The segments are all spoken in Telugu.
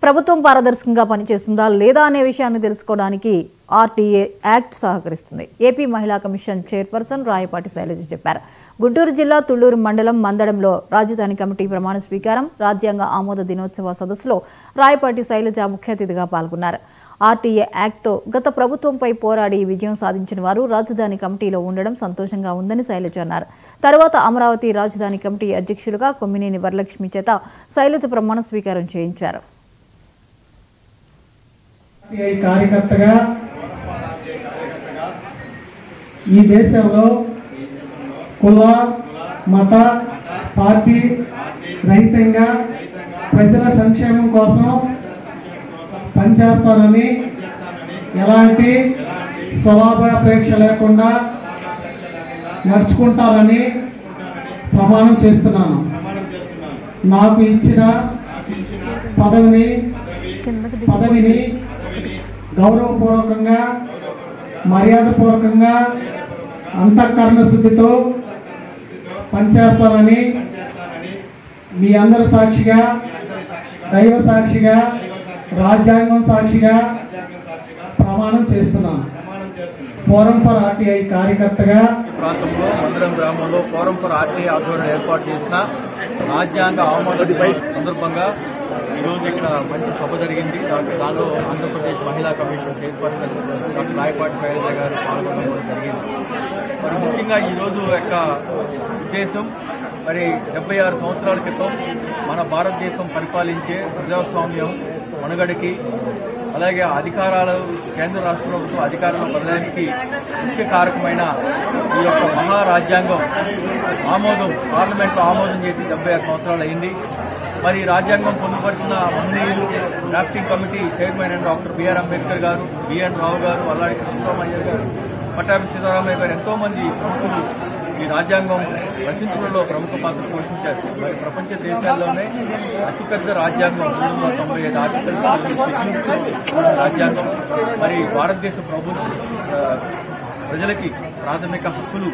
ప్రభుత్వం పారదర్శకంగా పనిచేస్తుందా లేదా అనే విషయాన్ని తెలుసుకోవడానికి ఆర్టీఏ యాక్ట్ సహకరిస్తుంది. ఏపీ మహిళా కమిషన్ చైర్పర్సన్ రాయపాటి శైలజ చెప్పారు. గుంటూరు జిల్లా తుళ్లూరు మండలం మందడంలో రాజధాని కమిటీ ప్రమాణ స్వీకారం, రాజ్యాంగ ఆమోద దినోత్సవ సదస్సులో రాయపాటి శైలజ ముఖ్య అతిథిగా పాల్గొన్నారు. ఆర్టీఏ యాక్ట్తో గత ప్రభుత్వంపై పోరాడి విజయం సాధించిన వారు రాజధాని కమిటీలో ఉండడం సంతోషంగా ఉందని శైలజ అన్నారు. తర్వాత అమరావతి రాజధాని కమిటీ అధ్యక్షులుగా కొమ్మినేని వరలక్ష్మి చేత శైలజ ప్రమాణ స్వీకారం చేయించారు. కార్యకర్తగా ఈ దేశంలో కుల మత పార్టీ రహితంగా ప్రజల సంక్షేమం కోసం పనిచేస్తానని, ఎలాంటి స్వలాభాపేక్ష లేకుండా నడుచుకుంటానని ప్రమాణం చేస్తున్నాను. నాకు ఇచ్చిన పదవిని గౌరవపూర్వకంగా, మర్యాదపూర్వకంగా, అంతఃకరణ శుద్ధితో పనిచేస్తానని మీ అందరి సాక్షిగా, దైవ సాక్షిగా, రాజ్యాంగం సాక్షిగా ప్రమాణం చేస్తున్నాను. ఫోరం ఫర్ ఆర్టీఐ కార్యకర్తగా ప్రాంతంలో మందరం గ్రామంలో ఫోరం ఫర్ ఆర్టీఐ ఆధ్వర్యంలో ఏర్పాటు చేసిన రాజ్యాంగ ఆమోదపై సందర్భంగా ఈరోజు ఇక్కడ మంచి సభ జరిగింది. దానిలో ఆంధ్రప్రదేశ్ మహిళా commission chairperson doctor Rayapati Shailaja గారు పాల్గొనడం జరిగింది. మరి ముఖ్యంగా ఈరోజు యొక్క ఉద్దేశం, మరి 76 సంవత్సరాల క్రితం మన భారతదేశం పరిపాలించే ప్రజాస్వామ్యం మనుగడకి, అలాగే అధికారాలు కేంద్ర రాష్ట్ర ప్రభుత్వం అధికారంలో బదలానికి ముఖ్య కారకమైన ఈ యొక్క మహారాజ్యాంగం ఆమోదం పార్లమెంట్లో ఆమోదం చేసి 76 సంవత్సరాలు అయింది. మరి రాజ్యాంగం పొందుపరిచిన మహనీయులు డ్రాఫ్టింగ్ కమిటీ చైర్మన్ అయిన డాక్టర్ బిఆర్ అంబేద్కర్ గారు, బిఎన్ రావు గారు, అల్లాడి కృష్ణరామయ్య గారు, పట్టాభి సీతారామయ్య గారు, ఎంతో మంది ప్రముఖులు ఈ రాజ్యాంగం రచించడంలో ప్రముఖ పాత్ర పోషించారు. మరి ప్రపంచ దేశాల్లోనే అతిపెద్ద రాజ్యాంగం 395 ఆర్టికల్స్ రాజ్యాంగం. మరి భారతదేశ ప్రజలకి ప్రాథమిక హక్కులు,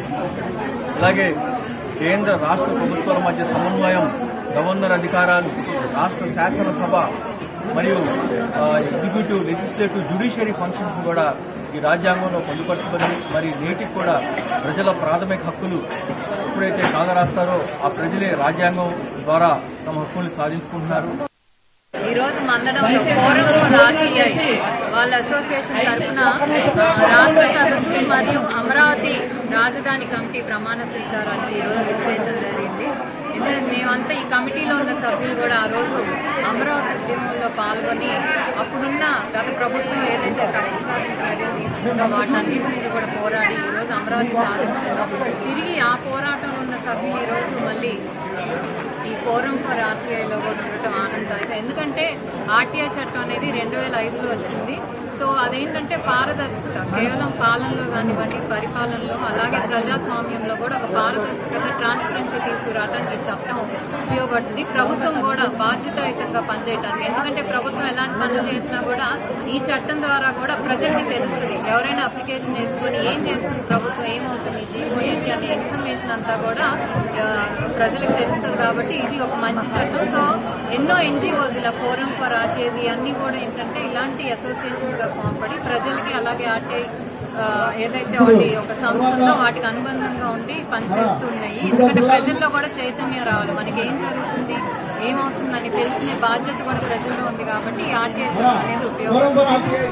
అలాగే కేంద్ర రాష్ట్ర ప్రభుత్వాల మధ్య సమన్వయం, గవర్నర్ అధికారాలు, రాష్ట్ర శాసనసభ మరియు ఎగ్జిక్యూటివ్, లెజిస్లేటివ్, జ్యుడిషియరీ ఫంక్షన్స్ కూడా ఈ రాజ్యాంగంలో పొందుపరచబడి, మరి నేటికి కూడా ప్రజల ప్రాథమిక హక్కులు ఎప్పుడైతే కాదరాస్తారో ఆ ప్రజలే రాజ్యాంగం ద్వారా తమ హక్కుల్ని సాధించుకుంటున్నారు. ఈ రోజు మందడంలో ఫోరం ఫర్ ఆర్టీఐ వాళ్ళ అసోసియేషన్ తరఫున రాష్ట్ర సదస్సు మరియు అమరావతి రాజధాని కమిటీ ప్రమాణ స్వీకారానికి ఈరోజు విచ్చేయడం జరిగింది. ఎందుకంటే మేమంతా ఈ కమిటీలో ఉన్న సభ్యులు కూడా ఆ రోజు అమరావతి ఉద్యమంలో పాల్గొని అప్పుడున్న గత ప్రభుత్వం ఏదైతే కక్ష సాధించిన చర్యలు తీసుకుందో వాటన్నింటినీ కూడా పోరాడి ఈరోజు అమరావతి సాధించడం, తిరిగి ఆ పోరాటంలో ఉన్న సభ్యులు ఈరోజు మళ్ళీ ఈ ఫోరం ఫర్ ఆర్టీఐలో కూడా ఉండటం ఆనందదాయకం. ఎందుకంటే ఆర్టీఐ చట్టం అనేది 2005లో వచ్చింది. సో అదేంటంటే పారదర్శకత, కేవలం పాలనలో కానివ్వండి, పరిపాలనలో, అలాగే ప్రజాస్వామ్యంలో కూడా ఒక పారదర్శకత, ట్రాన్స్పరెన్సీ తీసుకురావడానికి ఈ చట్టం ఉపయోగపడుతుంది. ప్రభుత్వం కూడా బాధ్యతాయుతంగా పనిచేయడానికి, ఎందుకంటే ప్రభుత్వం ఎలాంటి పనులు చేసినా కూడా ఈ చట్టం ద్వారా కూడా ప్రజలకి తెలుస్తుంది. ఎవరైనా అప్లికేషన్ వేసుకొని ఏం చేస్తుంది ప్రభుత్వం, ఏమవుతుంది, జీవో ఏంటి అనే ఇన్ఫర్మేషన్ అంతా కూడా ప్రజలకు తెలుస్తుంది. కాబట్టి ఇది ఒక మంచి చట్టం. సో ఎన్నో ఎన్జిఓస్ ఇలా ఫోరం ఫర్ ఆర్టీఐ అన్ని కూడా ఏంటంటే ఇలాంటి అసోసియేషన్స్ గా ఫామ్ పడి ప్రజలకి, అలాగే ఆర్టీఐ ఏదైతే వాటి ఒక సంస్థ ఉందో వాటికి అనుబంధంగా ఉండి పనిచేస్తున్నాయి. ఎందుకంటే ప్రజల్లో కూడా చైతన్యం రావాలి, మనకి ఏం జరుగుతుంది, ఏమవుతుందని తెలిసిన బాధ్యత కూడా ప్రజల్లో ఉంది. కాబట్టి ఆర్టీఐ అనేది ఉపయోగపడుతుంది.